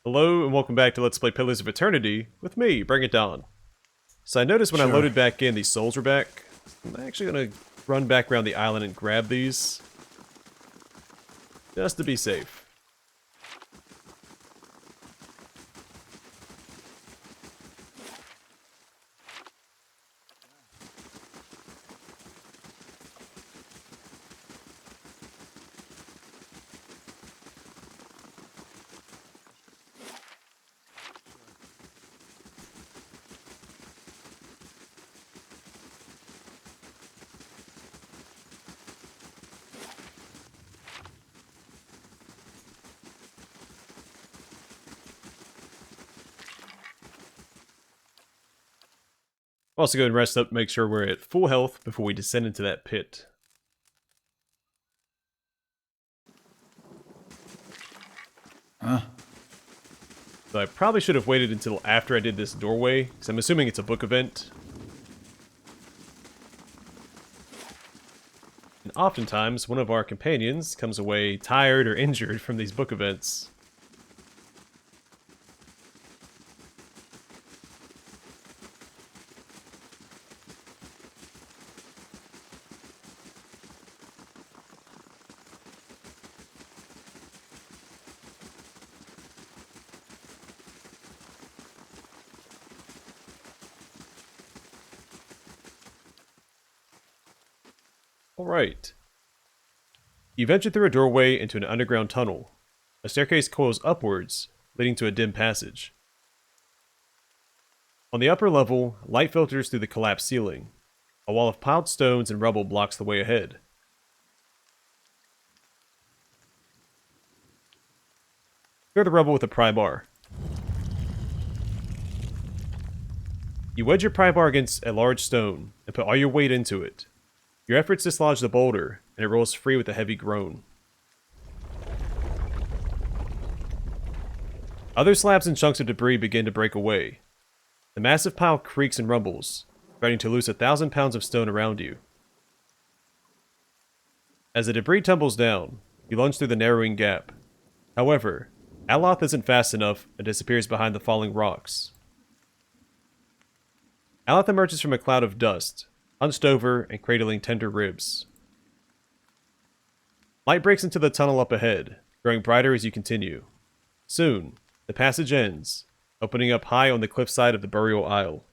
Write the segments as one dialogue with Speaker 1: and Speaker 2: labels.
Speaker 1: Hello and welcome back to Let's Play Pillars of Eternity with me, Bring It On. So I noticed when I loaded back in, these souls are back. I'm actually going to run back around the island and grab these. Just to be safe. Also go and rest up, make sure we're at full health before we descend into that pit. So I probably should have waited until after I did this doorway, because I'm assuming it's a book event. And oftentimes, one of our companions comes away tired or injured from these book events. Alright. You venture through a doorway into an underground tunnel. A staircase coils upwards, leading to a dim passage. On the upper level, light filters through the collapsed ceiling. A wall of piled stones and rubble blocks the way ahead. Clear the rubble with a pry bar. You wedge your pry bar against a large stone and put all your weight into it. Your efforts dislodge the boulder, and it rolls free with a heavy groan. Other slabs and chunks of debris begin to break away. The massive pile creaks and rumbles, threatening to loose 1,000 pounds of stone around you. As the debris tumbles down, you lunge through the narrowing gap. However, Aloth isn't fast enough and disappears behind the falling rocks. Aloth emerges from a cloud of dust, hunched over and cradling tender ribs. Light breaks into the tunnel up ahead, growing brighter as you continue. Soon, the passage ends, opening up high on the cliffside of the burial isle.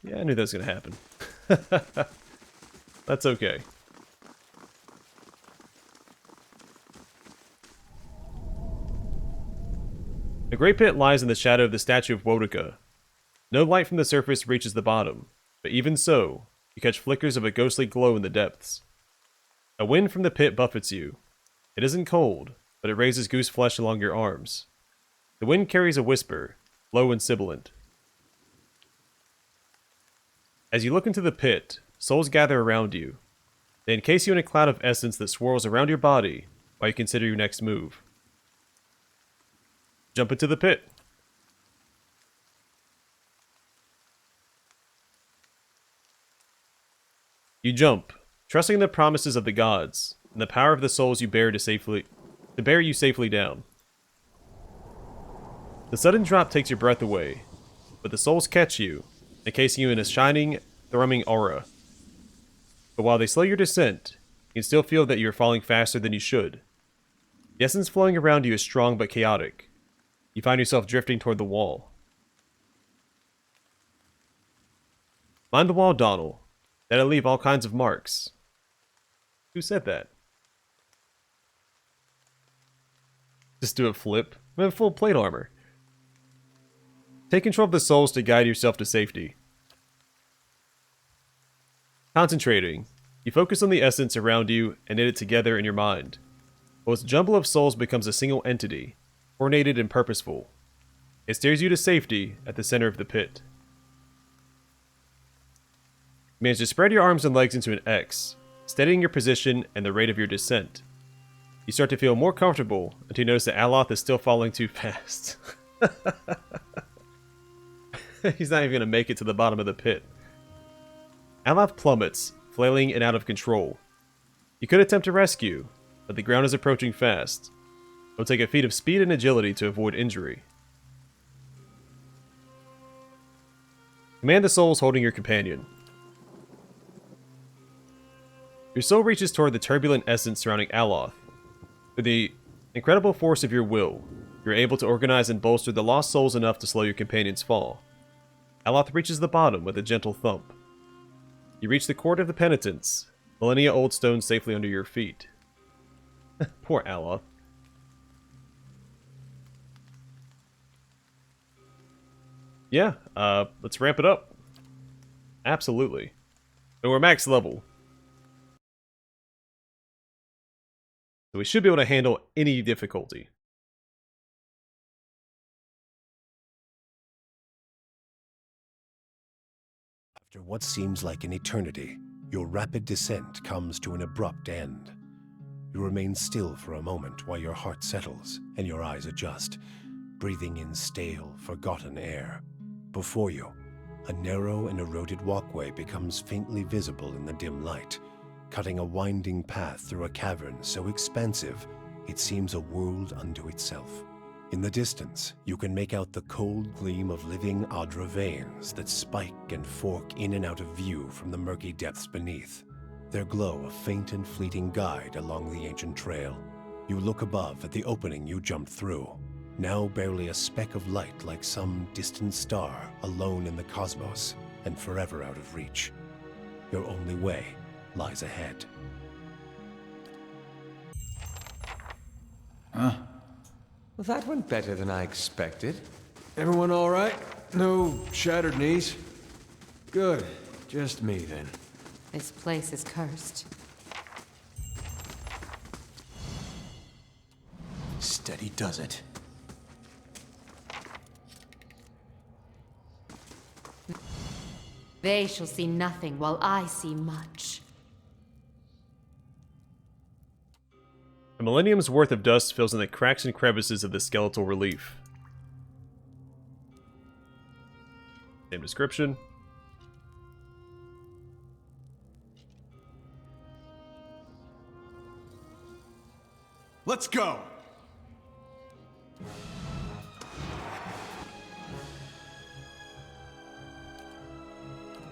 Speaker 1: Yeah, I knew that was going to happen. That's okay. The Great Pit lies in the shadow of the statue of Woedica. No light from the surface reaches the bottom, but even so, you catch flickers of a ghostly glow in the depths. A wind from the pit buffets you. It isn't cold, but it raises goose flesh along your arms. The wind carries a whisper, low and sibilant. As you look into the pit, souls gather around you. They encase you in a cloud of essence that swirls around your body while you consider your next move. Jump into the pit. You jump, trusting the promises of the gods and the power of the souls you bear to bear you safely down. The sudden drop takes your breath away, but the souls catch you, encasing you in a shining, thrumming aura. But while they slow your descent, you can still feel that you are falling faster than you should. The essence flowing around you is strong but chaotic. You find yourself drifting toward the wall. Mind the wall, Donald. That'll leave all kinds of marks. Who said that? Just do a flip. We have full plate armor. Take control of the souls to guide yourself to safety. Concentrating, you focus on the essence around you and knit it together in your mind. While its jumble of souls becomes a single entity, coordinated and purposeful. It steers you to safety at the center of the pit. Manage to spread your arms and legs into an X, steadying your position and the rate of your descent. You start to feel more comfortable until you notice that Aloth is still falling too fast. He's not even going to make it to the bottom of the pit. Aloth plummets, flailing and out of control. You could attempt to rescue, but the ground is approaching fast. It will take a feat of speed and agility to avoid injury. Command the souls holding your companion. Your soul reaches toward the turbulent essence surrounding Aloth. Through the incredible force of your will, you're able to organize and bolster the lost souls enough to slow your companion's fall. Aloth reaches the bottom with a gentle thump. You reach the court of the Penitents, millennia-old stone safely under your feet. Poor Aloth. Yeah, let's ramp it up. Absolutely. And we're max level. So we should be able to handle any difficulty.
Speaker 2: After what seems like an eternity, your rapid descent comes to an abrupt end. You remain still for a moment while your heart settles and your eyes adjust, breathing in stale, forgotten air. Before you, a narrow and eroded walkway becomes faintly visible in the dim light, cutting a winding path through a cavern so expansive it seems a world unto itself. In the distance, you can make out the cold gleam of living Adra veins that spike and fork in and out of view from the murky depths beneath. Their glow a faint and fleeting guide along the ancient trail. You look above at the opening you jumped through, now barely a speck of light like some distant star alone in the cosmos and forever out of reach. Your only way lies ahead.
Speaker 3: Huh?
Speaker 4: Well, that went better than I expected.
Speaker 5: Everyone all right? No shattered knees? Good. Just me, then.
Speaker 6: This place is cursed.
Speaker 3: Steady does it.
Speaker 6: They shall see nothing while I see much.
Speaker 1: A millennium's worth of dust fills in the cracks and crevices of the skeletal relief. Same description.
Speaker 3: Let's go!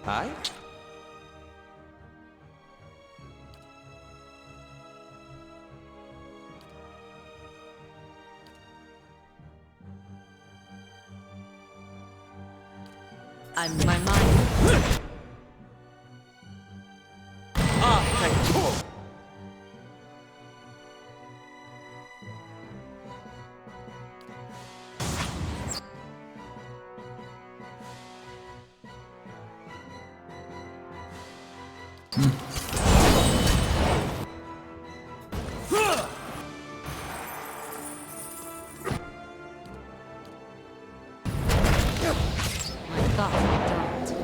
Speaker 4: Hi?
Speaker 6: I'm my mind.
Speaker 4: Thank you.
Speaker 6: My thoughts are dulled.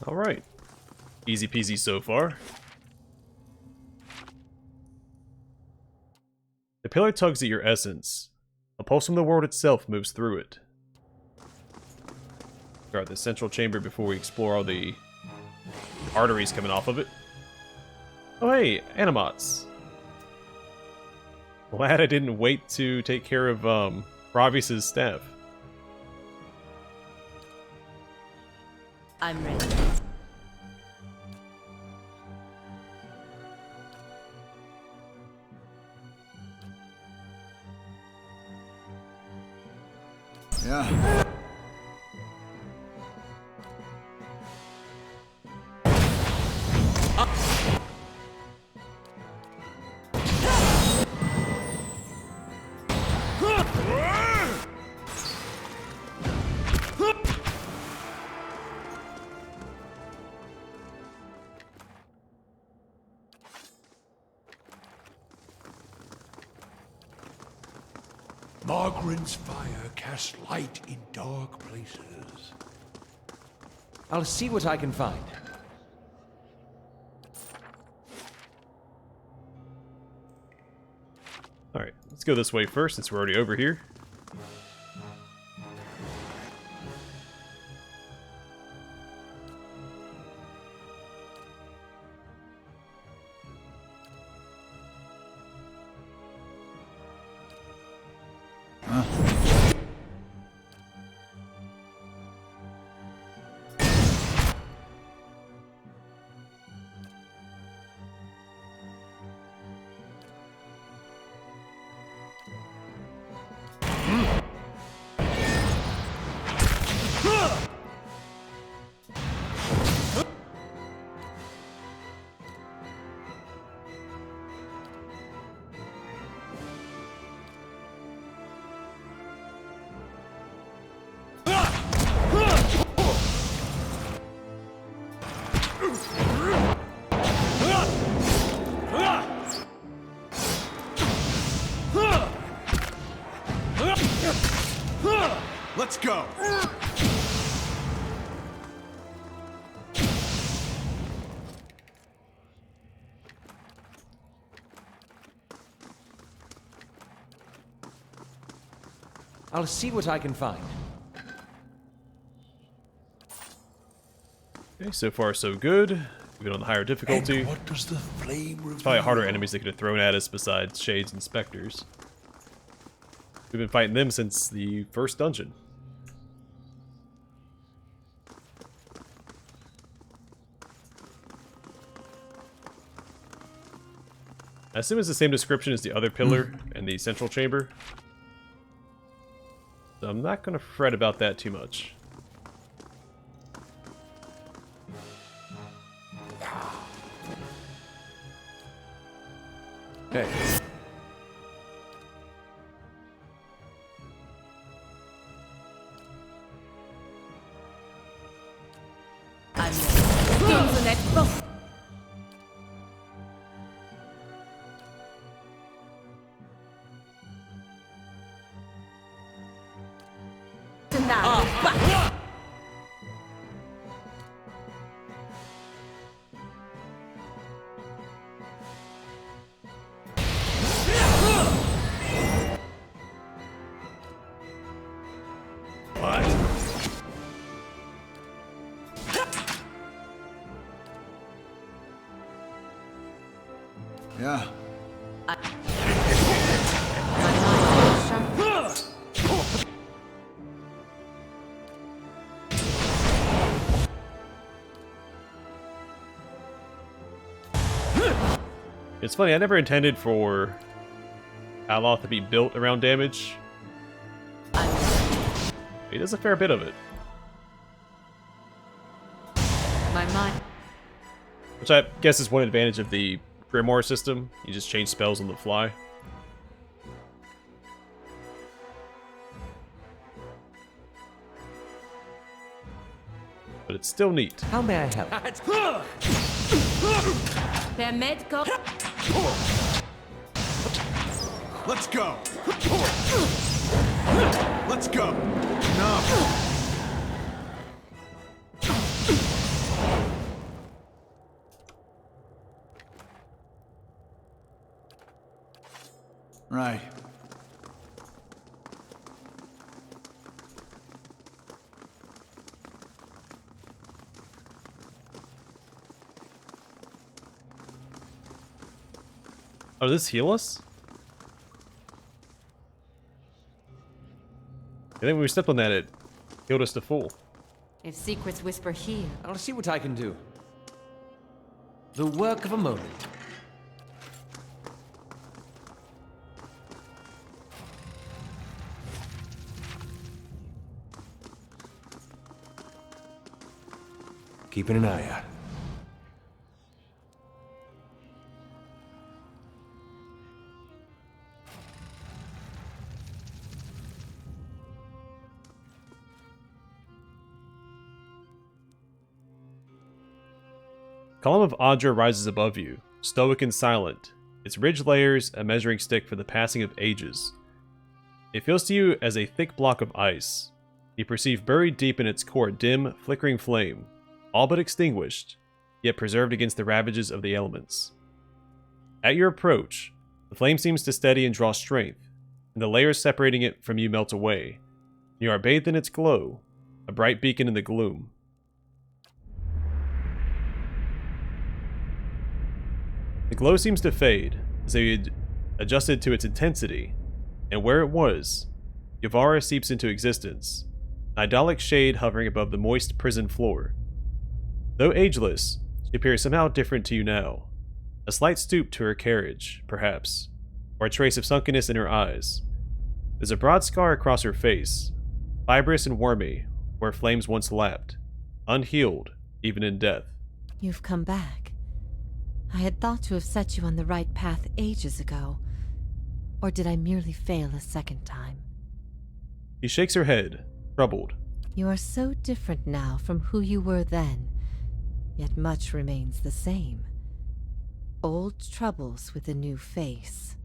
Speaker 1: Alright. Easy peasy so far. The pillar tugs at your essence. A pulse from the world itself moves through it. Guard the central chamber before we explore all the arteries coming off of it. Oh hey, Animats. Glad I didn't wait to take care of Ravis's staff.
Speaker 6: I'm ready.
Speaker 3: Yeah.
Speaker 5: Margaren's fire casts light in dark places.
Speaker 4: I'll see what I can find.
Speaker 1: Alright, let's go this way first since we're already over here.
Speaker 3: Let's go!
Speaker 4: I'll see what I can find.
Speaker 1: Okay, so far so good. Even on the higher difficulty.
Speaker 2: And what does the flame reveal?
Speaker 1: It's probably harder enemies they could have thrown at us besides Shades and Spectres. We've been fighting them since the first dungeon. I assume it's the same description as the other pillar and the central chamber. So I'm not going to fret about that too much.
Speaker 4: Hey.
Speaker 3: Yeah.
Speaker 1: It's funny, I never intended for Aloth to be built around damage. He does a fair bit of it.
Speaker 6: My mind.
Speaker 1: Which I guess is one advantage of the Grimoire system. You just change spells on the fly. But it's still neat.
Speaker 4: How may I help?
Speaker 6: Permettre.
Speaker 3: Let's go! Let's go! No! Right.
Speaker 1: Oh, does this heal us? I think when we stepped on that, it healed us to full.
Speaker 6: If secrets whisper here,
Speaker 4: I'll see what I can do. The work of a moment.
Speaker 2: Keeping an eye out.
Speaker 1: Column of Audra rises above you, stoic and silent, its ridge layers a measuring stick for the passing of ages. It feels to you as a thick block of ice. You perceive buried deep in its core a dim, flickering flame, all but extinguished, yet preserved against the ravages of the elements. At your approach, the flame seems to steady and draw strength, and the layers separating it from you melt away. You are bathed in its glow, a bright beacon in the gloom. The glow seems to fade, as though you'd adjusted to its intensity, and where it was, Iovara seeps into existence, an idyllic shade hovering above the moist prison floor. Though ageless, she appears somehow different to you now. A slight stoop to her carriage, perhaps, or a trace of sunkenness in her eyes. There's a broad scar across her face, fibrous and wormy, where flames once lapped, unhealed, even in death.
Speaker 7: You've come back. I had thought to have set you on the right path ages ago. Or did I merely fail a second time?
Speaker 1: She shakes her head, troubled.
Speaker 7: You are so different now from who you were then, yet much remains the same. Old troubles with a new face.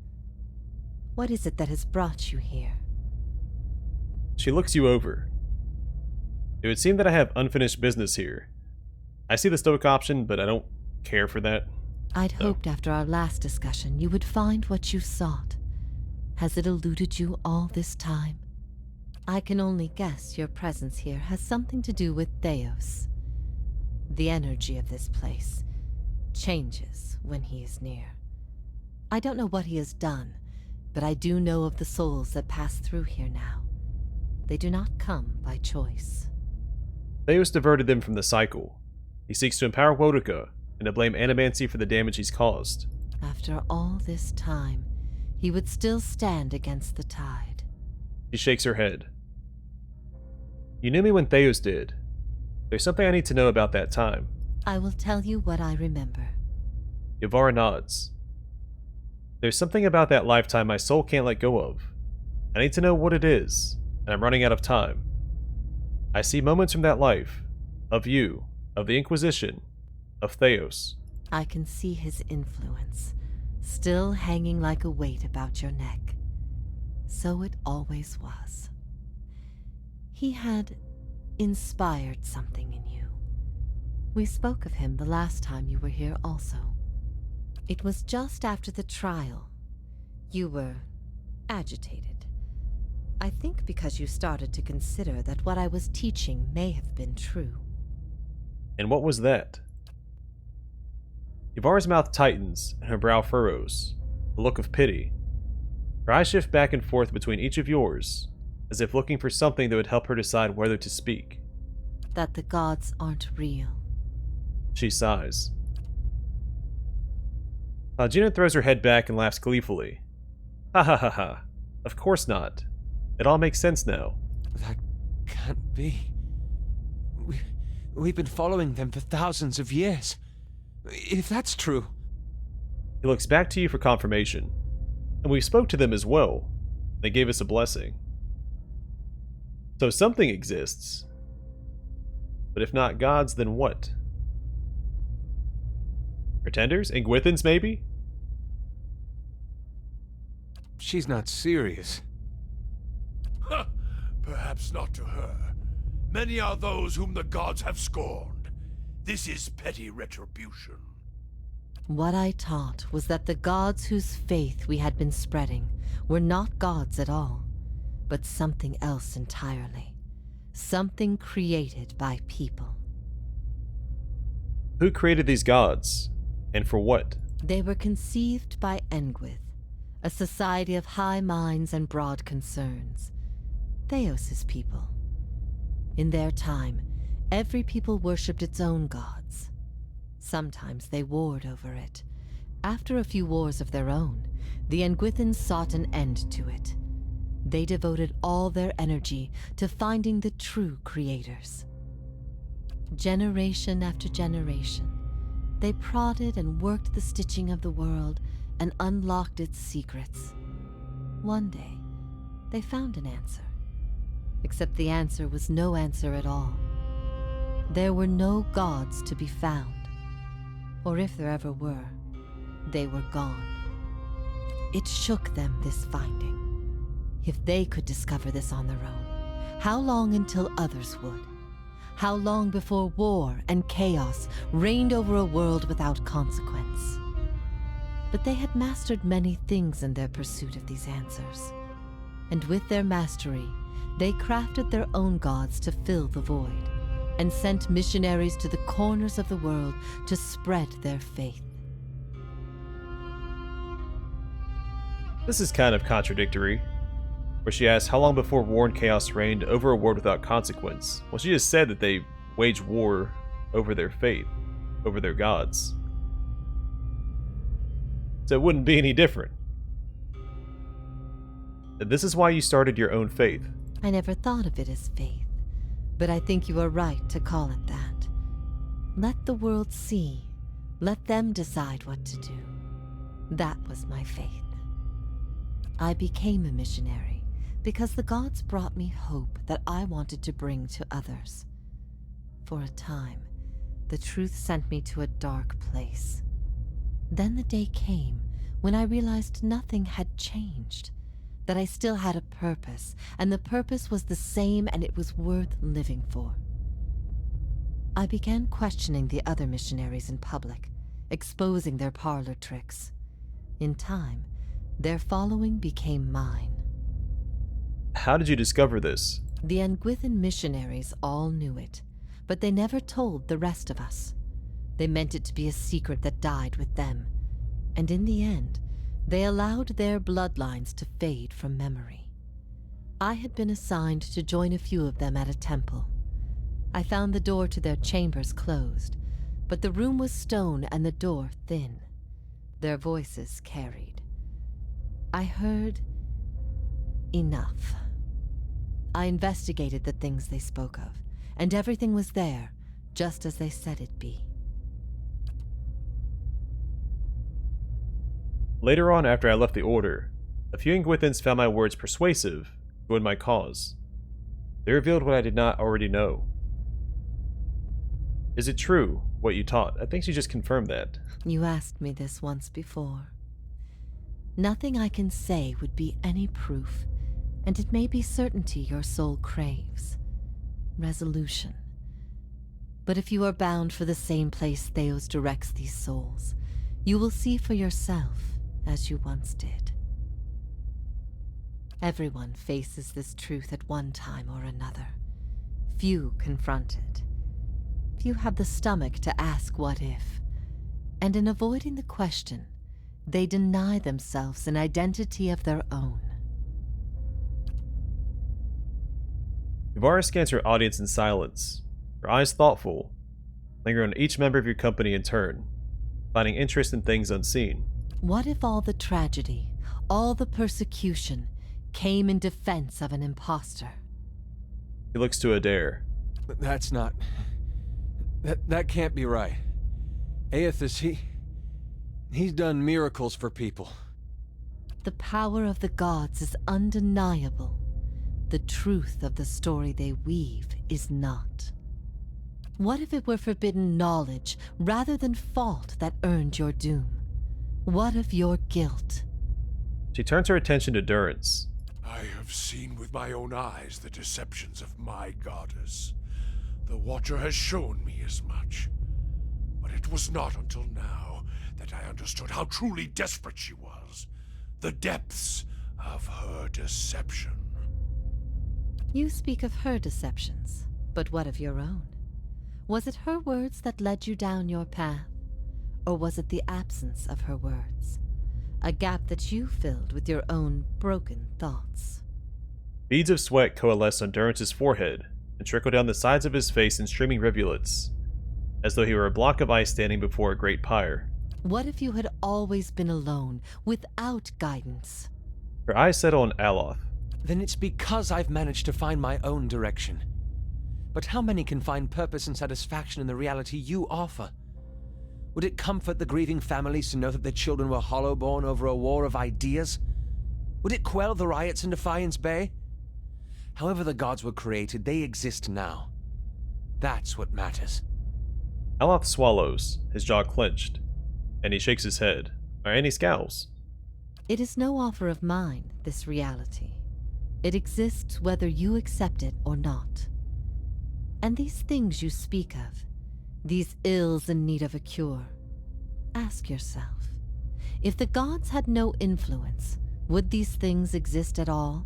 Speaker 7: What is it that has brought you here?
Speaker 1: She looks you over, It would seem that I have unfinished business here. I see the stoic option, but I don't care for that.
Speaker 7: I'd hoped after our last discussion you would find what you sought. Has it eluded you all this time? I can only guess your presence here has something to do with Theos. The energy of this place changes when he is near. I don't know what he has done, but I do know of the souls that pass through here now. They do not come by choice.
Speaker 1: Theos diverted them from the cycle. He seeks to empower Woedica and to blame Animancy for the damage he's caused.
Speaker 7: After all this time, he would still stand against the tide.
Speaker 1: She shakes her head. You knew me when Theos did. There's something I need to know about that time.
Speaker 7: I will tell you what I remember.
Speaker 1: Iovara nods. There's something about that lifetime my soul can't let go of. I need to know what it is, and I'm running out of time. I see moments from that life, of you, of the Inquisition, of Theos.
Speaker 7: I can see his influence, still hanging like a weight about your neck. So it always was. He had inspired something in you. We spoke of him the last time you were here also. It was just after the trial. You were agitated. I think because you started to consider that what I was teaching may have been true.
Speaker 1: And what was that? Ivara's mouth tightens and her brow furrows, a look of pity. Her eyes shift back and forth between each of yours, as if looking for something that would help her decide whether to speak.
Speaker 7: That the gods aren't real.
Speaker 1: She sighs. Gina throws her head back and laughs gleefully. Ha ha ha ha. Of course not. It all makes sense now.
Speaker 4: That can't be. We've been following them for thousands of years. If that's true...
Speaker 1: He looks back to you for confirmation. And we spoke to them as well. They gave us a blessing. So something exists. But if not gods, then what? Pretenders? Ingwithans, maybe?
Speaker 4: She's not serious.
Speaker 3: Perhaps not to her. Many are those whom the gods have scorned. This is petty retribution.
Speaker 7: What I taught was that the gods whose faith we had been spreading were not gods at all, but something else entirely. Something created by people.
Speaker 1: Who created these gods? And for what?
Speaker 7: They were conceived by Engwith, a society of high minds and broad concerns. Theos' people. In their time, every people worshipped its own gods. Sometimes they warred over it. After a few wars of their own, the Engwithans sought an end to it. They devoted all their energy to finding the true creators. Generation after generation, they prodded and worked the stitching of the world and unlocked its secrets. One day, they found an answer. Except the answer was no answer at all. There were no gods to be found. Or if there ever were, they were gone. It shook them, this finding. If they could discover this on their own, how long until others would? How long before war and chaos reigned over a world without consequence? But they had mastered many things in their pursuit of these answers. And with their mastery, they crafted their own gods to fill the void, and sent missionaries to the corners of the world to spread their faith.
Speaker 1: This is kind of contradictory. Where she asks how long before war and chaos reigned over a world without consequence. Well, she just said that they waged war over their faith, over their gods. So it wouldn't be any different. This is why you started your own faith.
Speaker 7: I never thought of it as faith, but I think you are right to call it that. Let the world see. Let them decide what to do. That was my faith. I became a missionary because the gods brought me hope that I wanted to bring to others. For a time, the truth sent me to a dark place. Then the day came when I realized nothing had changed, that I still had a purpose, and the purpose was the same and it was worth living for. I began questioning the other missionaries in public, exposing their parlor tricks. In time, their following became mine.
Speaker 1: How did you discover this?
Speaker 7: The Nguithan missionaries all knew it, but they never told the rest of us. They meant it to be a secret that died with them, and in the end, they allowed their bloodlines to fade from memory. I had been assigned to join a few of them at a temple. I found the door to their chambers closed, but the room was stone and the door thin. Their voices carried. I heard enough. I investigated the things they spoke of, and everything was there, just as they said it'd be.
Speaker 1: Later on, after I left the Order, a few Nguithans found my words persuasive, joined my cause. They revealed what I did not already know. Is it true, what you taught? I think she just confirmed that.
Speaker 7: You asked me this once before. Nothing I can say would be any proof, and it may be certainty your soul craves. Resolution. But if you are bound for the same place Theos directs these souls, you will see for yourself, as you once did. Everyone faces this truth at one time or another. Few confront it. Few have the stomach to ask what if. And in avoiding the question, they deny themselves an identity of their own.
Speaker 1: Iovara scans her audience in silence, her eyes thoughtful, lingering on each member of your company in turn, finding interest in things unseen.
Speaker 7: What if all the tragedy, all the persecution, came in defense of an imposter?
Speaker 1: He looks to Adair.
Speaker 5: That's not... That can't be right. Aethys, he's done miracles for people.
Speaker 7: The power of the gods is undeniable. The truth of the story they weave is not. What if it were forbidden knowledge rather than fault that earned your doom? What of your guilt?
Speaker 1: She turns her attention to Durrance.
Speaker 3: I have seen with my own eyes the deceptions of my goddess. The Watcher has shown me as much. But it was not until now that I understood how truly desperate she was. The depths of her deception.
Speaker 7: You speak of her deceptions, but what of your own? Was it her words that led you down your path? Or was it the absence of her words? A gap that you filled with your own broken thoughts?
Speaker 1: Beads of sweat coalesce on Durrance's forehead and trickle down the sides of his face in streaming rivulets, as though he were a block of ice standing before a great pyre.
Speaker 7: What if you had always been alone, without guidance?
Speaker 1: Her eyes settle on Aloth.
Speaker 4: Then it's because I've managed to find my own direction. But how many can find purpose and satisfaction in the reality you offer? Would it comfort the grieving families to know that their children were hollow-born over a war of ideas? Would it quell the riots in Defiance Bay? However the gods were created, they exist now. That's what matters.
Speaker 1: Aloth swallows, his jaw clenched, and he shakes his head, and he scowls.
Speaker 7: It is no offer of mine, this reality. It exists whether you accept it or not. And these things you speak of, these ills in need of a cure, ask yourself, if the gods had no influence, would these things exist at all?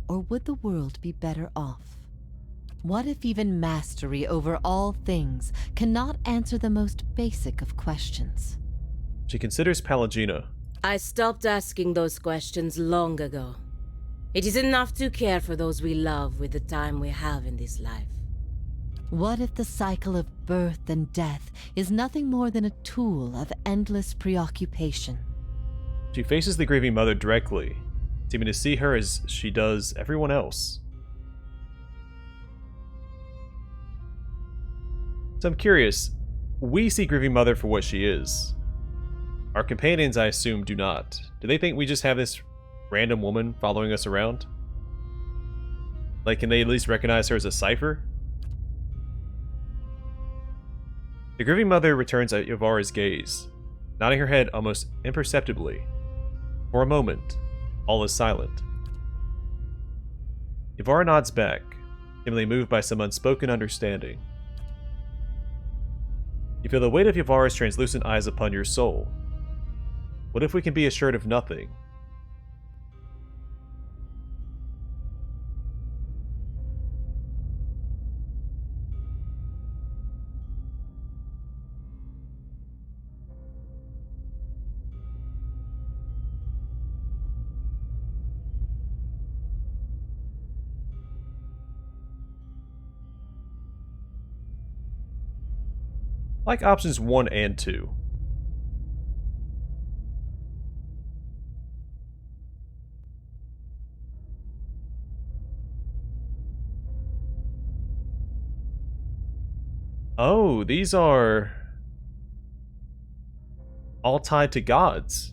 Speaker 7: Or would the world be better off? What if even mastery over all things cannot answer the most basic of questions?
Speaker 1: She considers Pallegina.
Speaker 8: I stopped asking those questions long ago. It is enough to care for those we love with the time we have in this life.
Speaker 7: What if the cycle of birth and death is nothing more than a tool of endless preoccupation?
Speaker 1: She faces the grieving mother directly, seeming to see her as she does everyone else. So I'm curious, we see grieving mother for what she is. Our companions, I assume, do not. Do they think we just have this random woman following us around? Like, can they at least recognize her as a cipher? The grieving mother returns at Iovara's gaze, nodding her head almost imperceptibly. For a moment, all is silent. Iovara nods back, seemingly moved by some unspoken understanding. You feel the weight of Iovara's translucent eyes upon your soul. What if we can be assured of nothing? I like options 1 and 2. Oh, these are all tied to gods.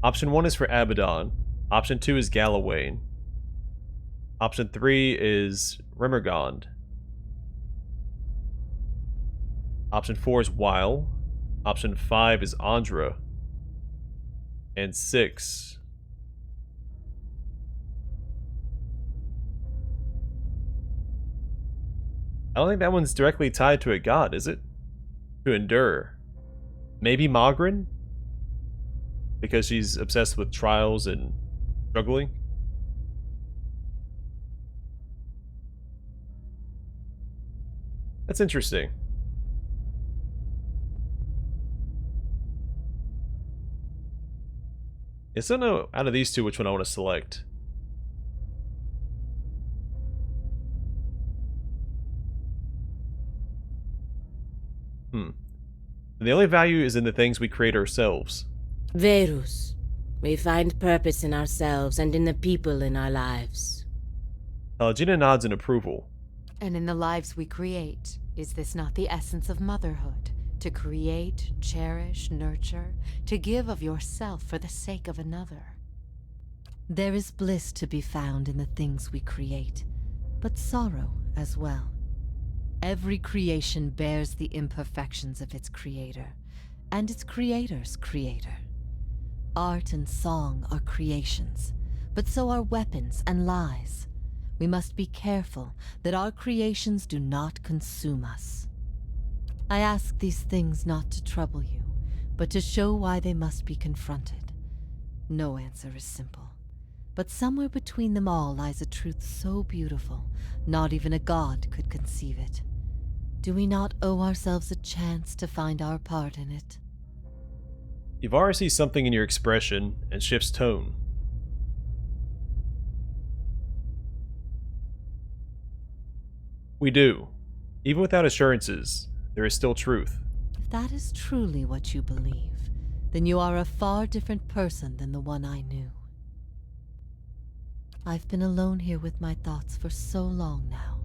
Speaker 1: Option 1 is for Abaddon. Option 2 is Galawain. Option 3 is Remergond. Option 4 is Weil. Option 5 is Andra. And 6. I don't think that one's directly tied to a god, is it? To endure. Maybe Magrin? Because she's obsessed with trials and struggling? That's interesting. I still don't know out of these two which one I want to select. And the only value is in the things we create ourselves.
Speaker 8: Verus. We find purpose in ourselves and in the people in our lives.
Speaker 1: Pallegina nods in approval.
Speaker 6: And in the lives we create, is this not the essence of motherhood? To create, cherish, nurture, to give of yourself for the sake of another.
Speaker 7: There is bliss to be found in the things we create, but sorrow as well. Every creation bears the imperfections of its creator, and its creator's creator. Art and song are creations, but so are weapons and lies. We must be careful that our creations do not consume us. I ask these things not to trouble you, but to show why they must be confronted. No answer is simple, but somewhere between them all lies a truth so beautiful, not even a god could conceive it. Do we not owe ourselves a chance to find our part in it?
Speaker 1: Iovara sees something in your expression and shifts tone. We do. Even without assurances, there is still truth.
Speaker 7: If that is truly what you believe, then you are a far different person than the one I knew. I've been alone here with my thoughts for so long now.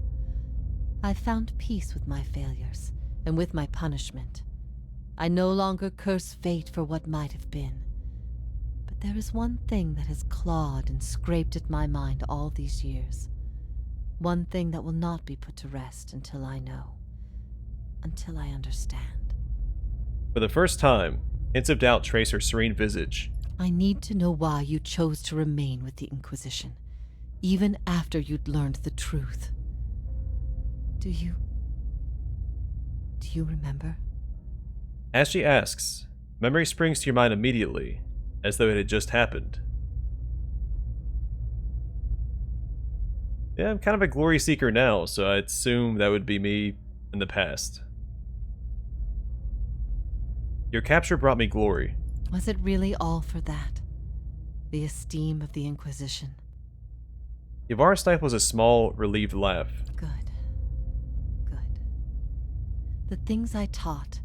Speaker 7: I've found peace with my failures and with my punishment. I no longer curse fate for what might have been. But there is one thing that has clawed and scraped at my mind all these years. One thing that will not be put to rest until I know. Until I understand.
Speaker 1: For the first time, hints of doubt trace her serene visage.
Speaker 7: I need to know why you chose to remain with the Inquisition, even after you'd learned the truth. Do you remember?
Speaker 1: As she asks, memory springs to your mind immediately, as though it had just happened. Yeah, I'm kind of a glory seeker now, so I'd assume that would be me in the past. Your capture brought me glory.
Speaker 7: Was it really all for that? The esteem of the Inquisition?
Speaker 1: Iovara stifles a small, relieved laugh.
Speaker 7: Good. Good. The things I taught,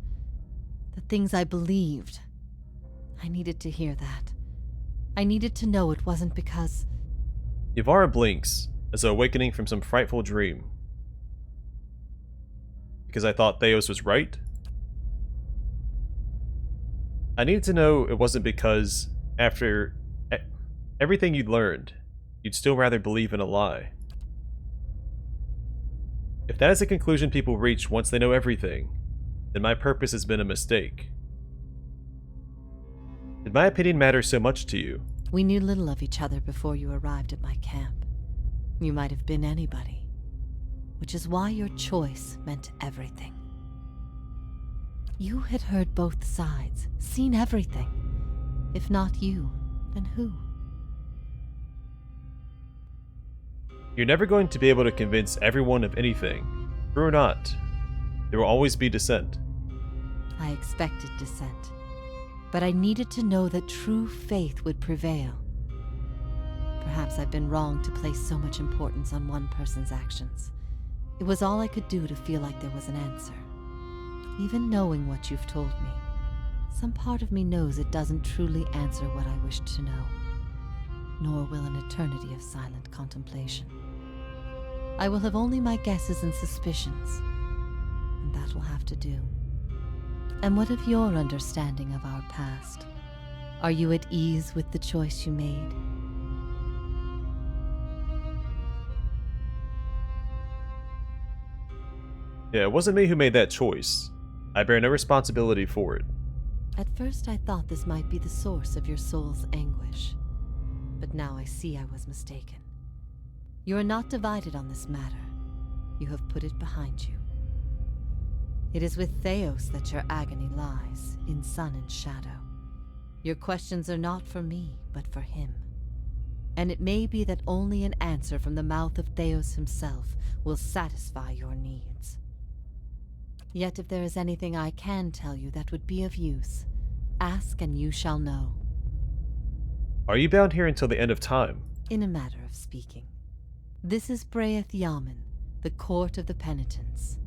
Speaker 7: the things I believed, I needed to hear that. I needed to know it wasn't because...
Speaker 1: Iovara blinks, as though awakening from some frightful dream. Because I thought Theos was right? I needed to know it wasn't because, after everything you'd learned, you'd still rather believe in a lie. If that is the conclusion people reach once they know everything, then my purpose has been a mistake. Did my opinion matter so much to you?
Speaker 7: We knew little of each other before you arrived at my camp. You might have been anybody, which is why your choice meant everything. You had heard both sides, seen everything. If not you, then who?
Speaker 1: You're never going to be able to convince everyone of anything. True or not, there will always be dissent.
Speaker 7: I expected dissent, but I needed to know that true faith would prevail. Perhaps I've been wrong to place so much importance on one person's actions. It was all I could do to feel like there was an answer. Even knowing what you've told me, some part of me knows it doesn't truly answer what I wished to know, nor will an eternity of silent contemplation. I will have only my guesses and suspicions, and that will have to do. And what of your understanding of our past? Are you at ease with the choice you made?
Speaker 1: Yeah, it wasn't me who made that choice. I bear no responsibility for it.
Speaker 7: At first I thought this might be the source of your soul's anguish, but now I see I was mistaken. You are not divided on this matter. You have put it behind you. It is with Theos that your agony lies, in sun and shadow. Your questions are not for me, but for him. And it may be that only an answer from the mouth of Theos himself will satisfy your needs. Yet if there is anything I can tell you that would be of use, ask and you shall know.
Speaker 1: Are you bound here until the end of time?
Speaker 7: In a matter of speaking. This is Braeth Yamen, the court of the Penitents.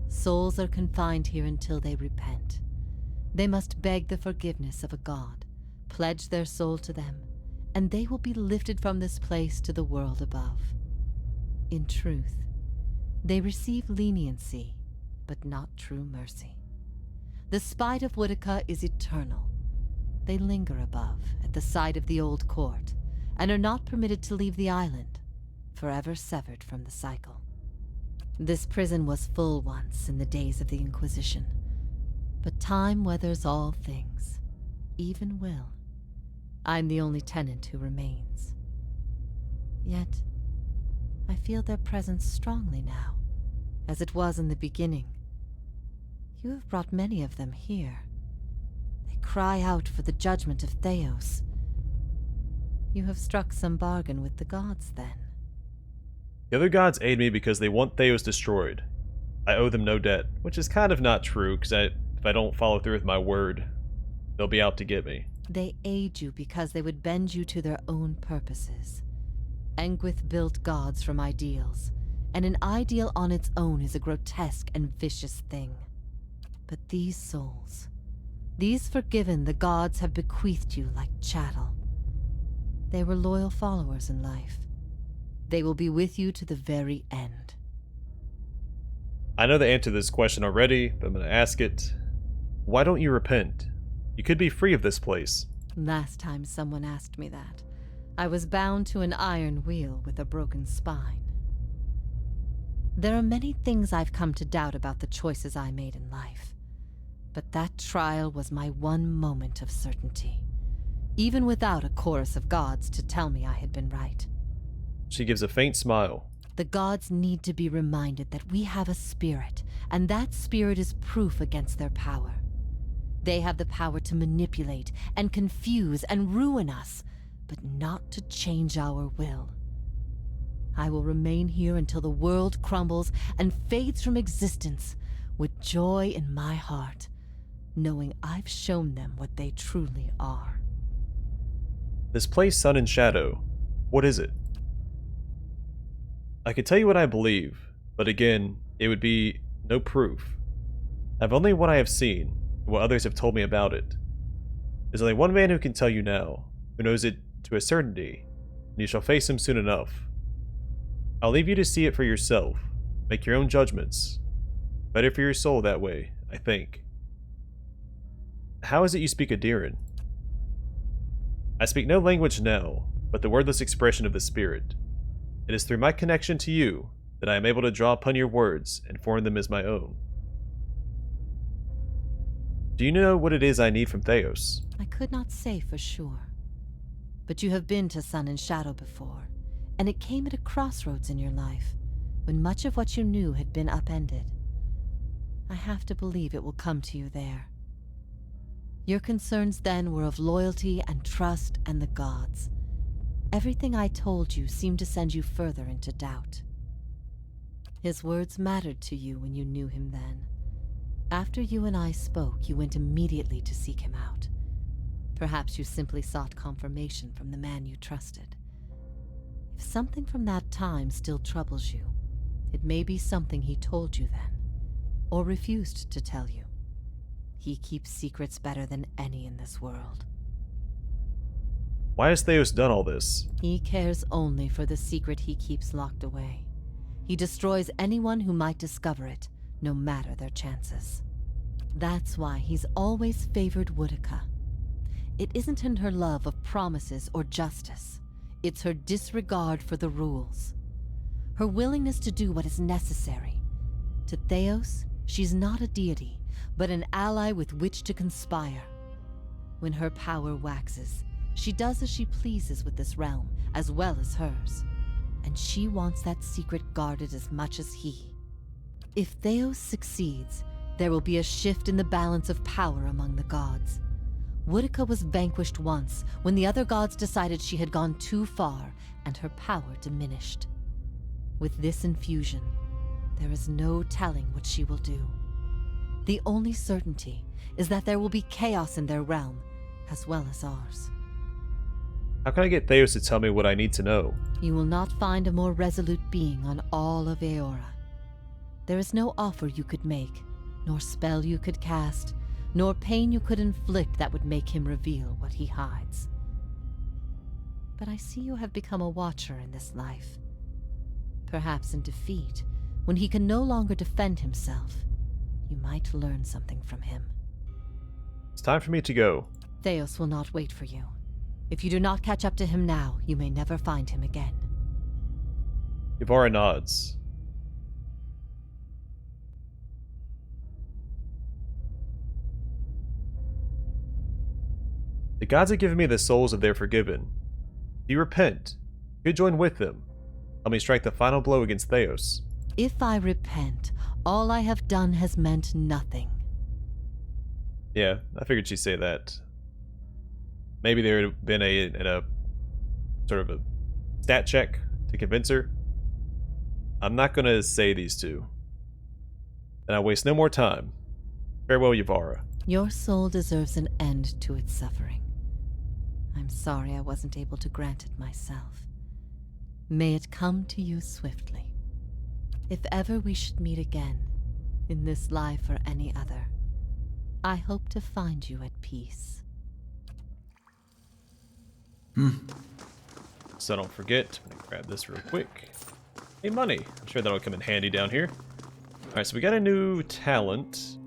Speaker 7: Souls are confined here until they repent. They must beg the forgiveness of a god, pledge their soul to them, and they will be lifted from this place to the world above. In truth, they receive leniency, but not true mercy. The spite of Whitaker is eternal. They linger above, at the site of the old court, and are not permitted to leave the island, forever severed from the cycle. This prison was full once in the days of the Inquisition, but time weathers all things, even will. I'm the only tenant who remains. Yet, I feel their presence strongly now, as it was in the beginning. You have brought many of them here. They cry out for the judgment of Theos. You have struck some bargain with the gods, then.
Speaker 1: The other gods aid me because they want Theos destroyed. I owe them no debt, which is kind of not true, because if I don't follow through with my word, they'll be out to get me.
Speaker 7: They aid you because they would bend you to their own purposes. Engwith built gods from ideals, and an ideal on its own is a grotesque and vicious thing. But these souls, these forgiven the gods have bequeathed you like chattel. They were loyal followers in life. They will be with you to the very end.
Speaker 1: I know the answer to this question already, but I'm going to ask it. Why don't you repent? You could be free of this place.
Speaker 7: Last time someone asked me that, I was bound to an iron wheel with a broken spine. There are many things I've come to doubt about the choices I made in life. But that trial was my one moment of certainty, even without a chorus of gods to tell me I had been right.
Speaker 1: She gives a faint smile.
Speaker 7: The gods need to be reminded that we have a spirit, and that spirit is proof against their power. They have the power to manipulate and confuse and ruin us, but not to change our will. I will remain here until the world crumbles and fades from existence, with joy in my heart, knowing I've shown them what they truly are.
Speaker 1: This place, Sun and Shadow, what is it? I could tell you what I believe, but again, it would be no proof. I've only what I have seen, and what others have told me about it. There's only one man who can tell you now, who knows it to a certainty, and you shall face him soon enough. I'll leave you to see it for yourself, make your own judgments. Better for your soul that way, I think. How is it you speak Adiran? I speak no language now, but the wordless expression of the spirit. It is through my connection to you that I am able to draw upon your words and form them as my own. Do you know what it is I need from Theos?
Speaker 7: I could not say for sure. But you have been to Sun and Shadow before, and it came at a crossroads in your life, when much of what you knew had been upended. I have to believe it will come to you there. Your concerns then were of loyalty and trust and the gods. Everything I told you seemed to send you further into doubt. His words mattered to you when you knew him then. After you and I spoke, you went immediately to seek him out. Perhaps you simply sought confirmation from the man you trusted. If something from that time still troubles you, it may be something he told you then, or refused to tell you. He keeps secrets better than any in this world.
Speaker 1: Why has Theos done all this?
Speaker 7: He cares only for the secret he keeps locked away. He destroys anyone who might discover it, no matter their chances. That's why he's always favored Woodica. It isn't in her love of promises or justice. It's her disregard for the rules. Her willingness to do what is necessary. To Theos, she's not a deity, but an ally with which to conspire. When her power waxes, she does as she pleases with this realm, as well as hers. And she wants that secret guarded as much as he. If Theos succeeds, there will be a shift in the balance of power among the gods. Woodica was vanquished once, when the other gods decided she had gone too far, and her power diminished. With this infusion, there is no telling what she will do. The only certainty is that there will be chaos in their realm, as well as ours.
Speaker 1: How can I get Theos to tell me what I need to know?
Speaker 7: You will not find a more resolute being on all of Eora. There is no offer you could make, nor spell you could cast, nor pain you could inflict that would make him reveal what he hides. But I see you have become a watcher in this life. Perhaps in defeat, when he can no longer defend himself, you might learn something from him.
Speaker 1: It's time for me to go.
Speaker 7: Theos will not wait for you. If you do not catch up to him now, you may never find him again.
Speaker 1: Iovara nods. The gods have given me the souls of their forgiven. If you repent, you could join with them. Help me strike the final blow against Theos.
Speaker 7: If I repent, all I have done has meant nothing.
Speaker 1: Yeah, I figured she'd say that. Maybe there would have been a sort of a stat check to convince her. I'm not going to say these two. And I waste no more time. Farewell, Iovara.
Speaker 7: Your soul deserves an end to its suffering. I'm sorry I wasn't able to grant it myself. May it come to you swiftly. If ever we should meet again, in this life or any other, I hope to find you at peace.
Speaker 1: So don't forget, I'm gonna grab this real quick. Hey, money. I'm sure that'll come in handy down here. Alright, so we got a new talent.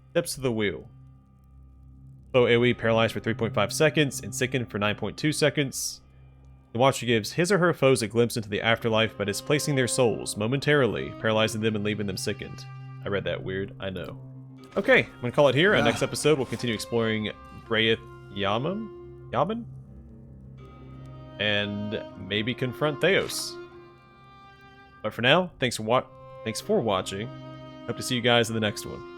Speaker 1: Steps to the wheel. Slow AoE paralyzed for 3.5 seconds and sicken for 9.2 seconds. The Watcher gives his or her foes a glimpse into the afterlife by displacing their souls momentarily, paralyzing them and leaving them sickened. I read that weird, I know. Okay, I'm gonna call it here. Our next episode, we'll continue exploring Braith Yaman? And maybe confront Theos. But for now, thanks for watching. Hope to see you guys in the next one.